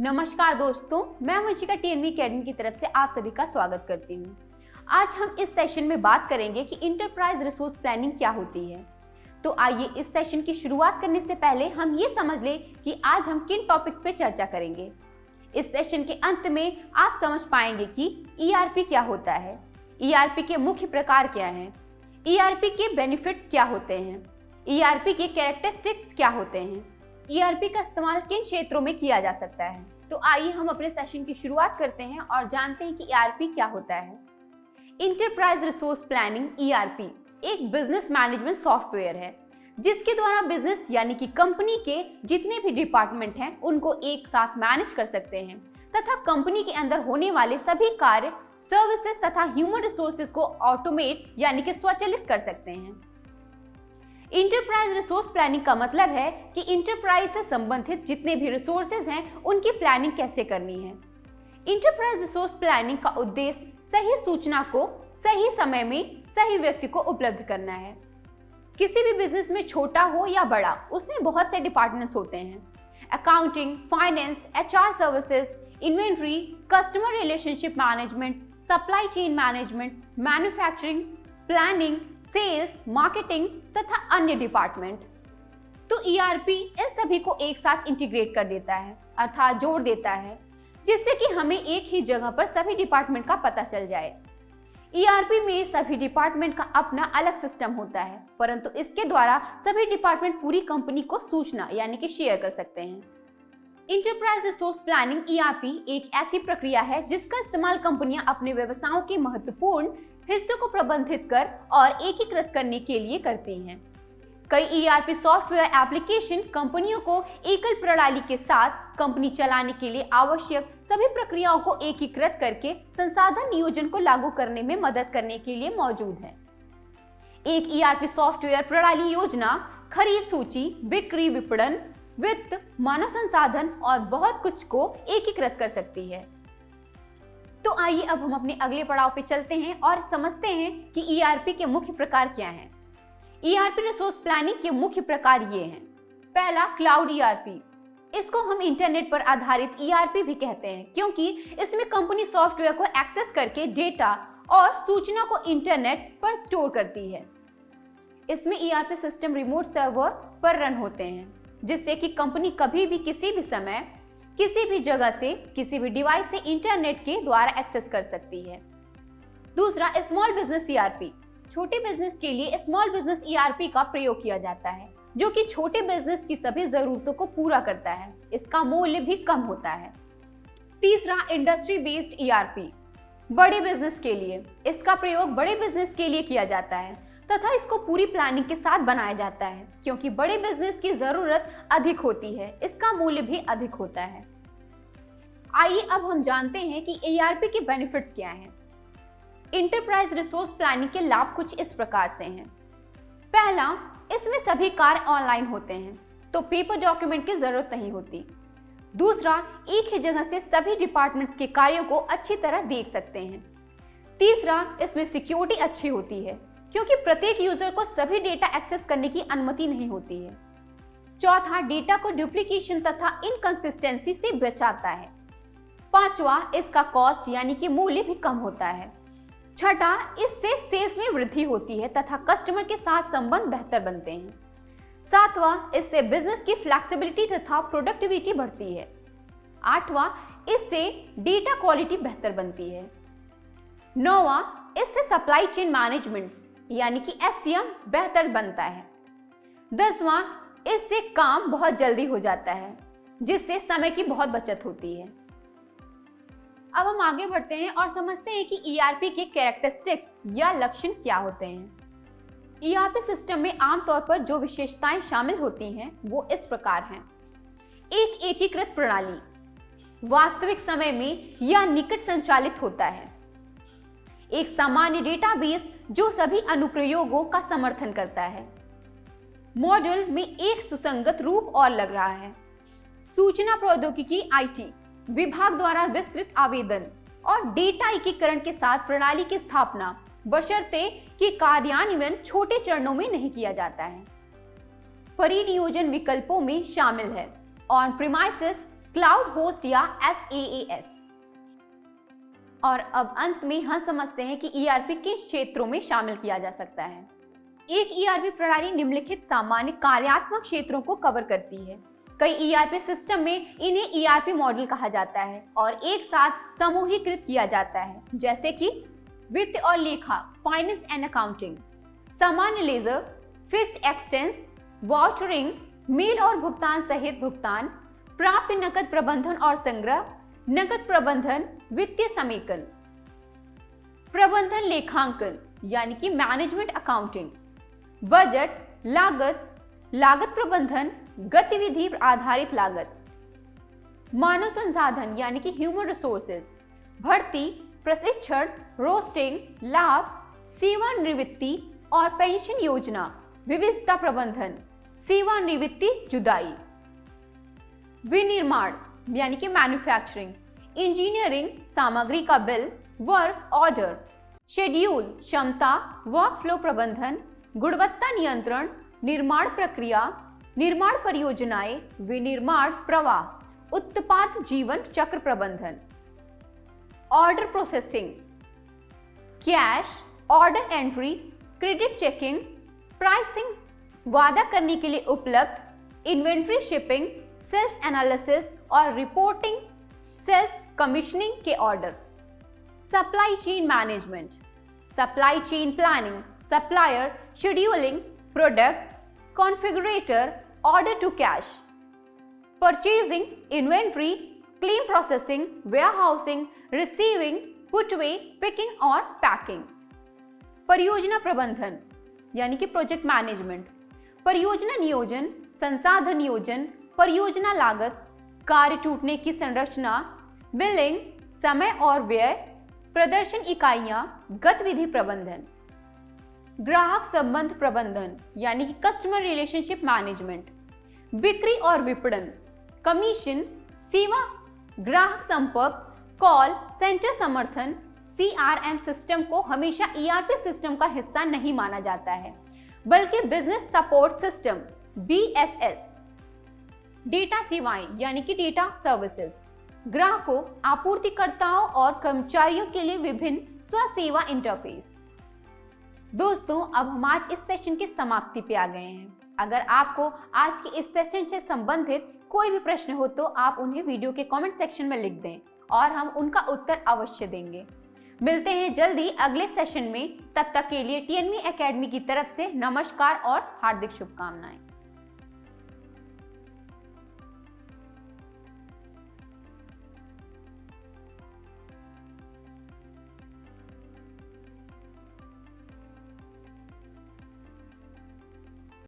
नमस्कार दोस्तों, मैं वंशिका टीएनवी अकेडमी की तरफ से आप सभी का स्वागत करती हूँ। आज हम इस सेशन में बात करेंगे कि इंटरप्राइज रिसोर्स प्लानिंग क्या होती है। तो आइए इस सेशन की शुरुआत करने से पहले हम ये समझ लें कि आज हम किन टॉपिक्स पे चर्चा करेंगे। इस सेशन के अंत में आप समझ पाएंगे कि ERP क्या होता है, ERP के मुख्य प्रकार क्या हैं, ERP के बेनिफिट्स क्या होते हैं, ERP के कैरेक्टरिस्टिक्स क्या होते हैं, ERP का इस्तेमाल किन क्षेत्रों में किया जा सकता है। तो आइए हम अपने सेशन की शुरुआत करते हैं और जानते हैं कि ERP क्या होता है। इंटरप्राइज रिसोर्स प्लानिंग ERP एक बिजनेस मैनेजमेंट सॉफ्टवेयर है जिसके द्वारा बिजनेस यानी कि कंपनी के जितने भी डिपार्टमेंट हैं उनको एक साथ मैनेज कर सकते हैं तथा कंपनी के अंदर होने वाले सभी कार्य, सर्विसेज तथा ह्यूमन रिसोर्सेज को ऑटोमेट यानी कि स्वचालित कर सकते हैं। इंटरप्राइज रिसोर्स प्लानिंग का मतलब है कि इंटरप्राइज से संबंधित जितने भी रिसोर्सेज हैं उनकी प्लानिंग कैसे करनी है। इंटरप्राइज रिसोर्स प्लानिंग का उद्देश्य सही सूचना को सही समय में सही व्यक्ति को उपलब्ध करना है। किसी भी बिजनेस में छोटा हो या बड़ा, उसमें बहुत से डिपार्टमेंट्स होते हैं। Accounting, finance, HR services, inventory, customer relationship management, supply chain management, manufacturing, planning, sales, marketing तथा अन्य डिपार्टमेंट। तो ERP इन सभी को एक साथ इंटीग्रेट कर देता है, अर्थात जोड़ देता है, जिससे कि हमें एक ही जगह पर सभी डिपार्टमेंट का पता चल जाए। ERP में सभी डिपार्टमेंट का अपना अलग सिस्टम होता है, परंतु इसके द्वारा सभी डिपार्टमेंट पूरी कंपनी को सूचना यानी कि शेयर कर सकते हैं। इंटरप्राइज रिसोर्स प्लानिंग ERP एक ऐसी प्रक्रिया है जिसका इस्तेमाल कंपनियां अपने व्यवसायों के महत्वपूर्ण हिस्सों को प्रबंधित कर और एकीकृत करने के लिए करती हैं। कई ERP सॉफ्टवेयर एप्लीकेशन कंपनियों को एकल प्रणाली के साथ कंपनी चलाने के लिए आवश्यक सभी प्रक्रियाओं को एकीकृत करके संसाधन नियोजन को लागू करने में मदद करने के लिए मौजूद है। एक ERP सॉफ्टवेयर प्रणाली योजना, खरीद सूची, बिक्री, विपणन, वित्त, मानव संसाधन और बहुत कुछ को एकीकृत कर सकती है। तो आइए अब हम अपने अगले पड़ाव पे चलते हैं और समझते हैं कि ERP के मुख्य प्रकार क्या हैं। ERP रिसोर्स प्लानिंग के मुख्य प्रकार ये हैं। पहला, क्लाउड ERP। इसको हम इंटरनेट पर आधारित ERP भी कहते हैं क्योंकि इसमें कंपनी सॉफ्टवेयर को एक्सेस करके डेटा और सूचना को इंटरनेट पर स्टोर करती है। इसमें ERP सिस्टम रिमोट सर्वर पर रन होते हैं जिससे कि कंपनी कभी भी किसी भी समय किसी भी जगह से किसी भी डिवाइस से इंटरनेट के द्वारा एक्सेस कर सकती है। दूसरा, स्मॉल बिजनेस ERP। छोटे बिजनेस के लिए स्मॉल बिजनेस ERP का प्रयोग किया जाता है जो कि छोटे बिजनेस की सभी जरूरतों को पूरा करता है। इसका मूल्य भी कम होता है। तीसरा, इंडस्ट्री बेस्ड ERP। बड़े बिजनेस के लिए इसका प्रयोग बड़े बिजनेस के लिए किया जाता है तथा इसको पूरी प्लानिंग के साथ बनाया जाता है क्योंकि बड़े बिजनेस की जरूरत अधिक होती है, इसका मूल्य भी अधिक होता है। आइए अब हम जानते हैं कि ERP के बेनिफिट्स क्या हैं। इंटरप्राइज रिसोर्स प्लानिंग के लाभ कुछ इस प्रकार से हैं। पहला, इसमें सभी कार्य ऑनलाइन होते हैं तो पेपर डॉक्यूमेंट की जरूरत नहीं होती। दूसरा, एक ही जगह से सभी डिपार्टमेंट्स के कार्यों को अच्छी तरह देख सकते हैं। तीसरा, इसमें सिक्योरिटी अच्छी होती है क्योंकि प्रत्येक यूजर को सभी डेटा एक्सेस करने की अनुमति नहीं होती है। चौथा, डेटा को डुप्लीकेशन तथा इनकंसिस्टेंसी से बचाता है। पांचवा, इसका कॉस्ट यानी कि मूल्य भी कम होता है। छठा, इससे सेल्स में वृद्धि होती है तथा कस्टमर के साथ संबंध बेहतर बनते हैं। सातवां, इससे बिजनेस की फ्लेक्सिबिलिटी तथा प्रोडक्टिविटी बढ़ती है। आठवां, इससे डेटा क्वालिटी बेहतर बनती है। नौवां, इससे सप्लाई चेन मैनेजमेंट यानी कि SCM बेहतर बनता है। 10वां, इससे काम बहुत जल्दी हो जाता है जिससे समय की बहुत बचत होती है। अब हम आगे बढ़ते हैं और समझते हैं कि ERP के कैरेक्टरिस्टिक्स या लक्षण क्या होते हैं। ERP सिस्टम में आमतौर पर जो विशेषताएं शामिल होती हैं वो इस प्रकार हैं। एक एकीकृत प्रणाली, वास्तविक समय में या निकट संचालित होता है। एक सामान्य डेटाबेस जो सभी अनुप्रयोगों का समर्थन करता है। मॉड्यूल में एक सुसंगत रूप और लग रहा है। सूचना प्रौद्योगिकी IT विभाग द्वारा विस्तृत आवेदन और डेटा एकीकरण के साथ प्रणाली की स्थापना बशर्ते कि कार्यान्वयन छोटे चरणों में नहीं किया जाता है। परिनियोजन विकल्पों में शामिल है ऑन प्रीमाइसेस, क्लाउड होस्ट या SaaS। और अब अंत में हम समझते हैं कि ERP किन क्षेत्रों में शामिल किया जा सकता है। एक ERP प्रणाली निम्नलिखित सामान्य कार्यात्मक क्षेत्रों को कवर करती है। कई ERP सिस्टम में इन्हें ERP मॉडल कहा जाता है और एक साथ समूहीकृत किया जाता है, जैसे कि वित्त और लेखा, फाइनेंस एंड अकाउंटिंग, सामान्य लेजर, फिक्स्ड एक्सपेंस, वाउचरिंग, मेल और भुगतान सहित भुगतान, प्राप्य नकद प्रबंधन और संग्रह, नकद प्रबंधन, वित्तीय समेकन, प्रबंधन लेखांकन यानी कि मैनेजमेंट अकाउंटिंग, बजट, लागत, लागत प्रबंधन, गतिविधि आधारित लागत, मानव संसाधन यानी कि ह्यूमन रिसोर्सेज, भर्ती, प्रशिक्षण, रोस्टिंग, लाभ, सेवानिवृत्ति और पेंशन योजना, विविधता प्रबंधन, सेवानिवृत्ति जुदाई, विनिर्माण यानी कि मैन्युफैक्चरिंग, इंजीनियरिंग, सामग्री का बिल, वर्क ऑर्डर, शेड्यूल, क्षमता, वर्क फ्लो प्रबंधन, गुणवत्ता नियंत्रण, निर्माण प्रक्रिया, निर्माण परियोजनाएं, विनिर्माण प्रवाह, उत्पाद जीवन चक्र प्रबंधन, order processing, cash, order entry, credit checking, pricing, वादा करने के लिए उपलब्ध, इन्वेंट्री शिपिंग, सेल्स एनालिसिस और रिपोर्टिंग, सेल्स कमीशनिंग के order, supply chain management, supply chain planning, supplier scheduling, product configurator, order to cash, purchasing, inventory, claim processing, warehousing, receiving, putaway, picking और packing, परियोजना प्रबंधन यानी कि प्रोजेक्ट मैनेजमेंट, परियोजना नियोजन, संसाधन नियोजन, परियोजना लागत, कार्य टूटने की संरचना, बिलिंग, समय और व्यय, प्रदर्शन इकाइयां, गतिविधि प्रबंधन, ग्राहक संबंध प्रबंधन यानी कि कस्टमर रिलेशनशिप मैनेजमेंट, बिक्री और विपणन, कमीशन, सेवा, ग्राहक संपर्क, कॉल सेंटर समर्थन। CRM सिस्टम को हमेशा ERP सिस्टम का हिस्सा नहीं माना जाता है, बल्कि business support system BSS, data सेवाएं यानी कि डेटा सर्विसेज, ग्राहकों, आपूर्तिकर्ताओं और कर्मचारियों के लिए विभिन्न स्वसेवा इंटरफेस। दोस्तों, अब हम आज इस सेशन की समाप्ति पे आ गए हैं। अगर आपको आज के इस सेशन से संबंधित कोई भी प्रश्न हो तो आप उन्हें वीडियो के कमेंट सेक्शन में लिख दें और हम उनका उत्तर अवश्य देंगे। मिलते हैं जल्दी अगले सेशन में। तब तक के लिए TNV एकेडमी की तरफ से नमस्कार और हार्दिक शुभकामनाएं।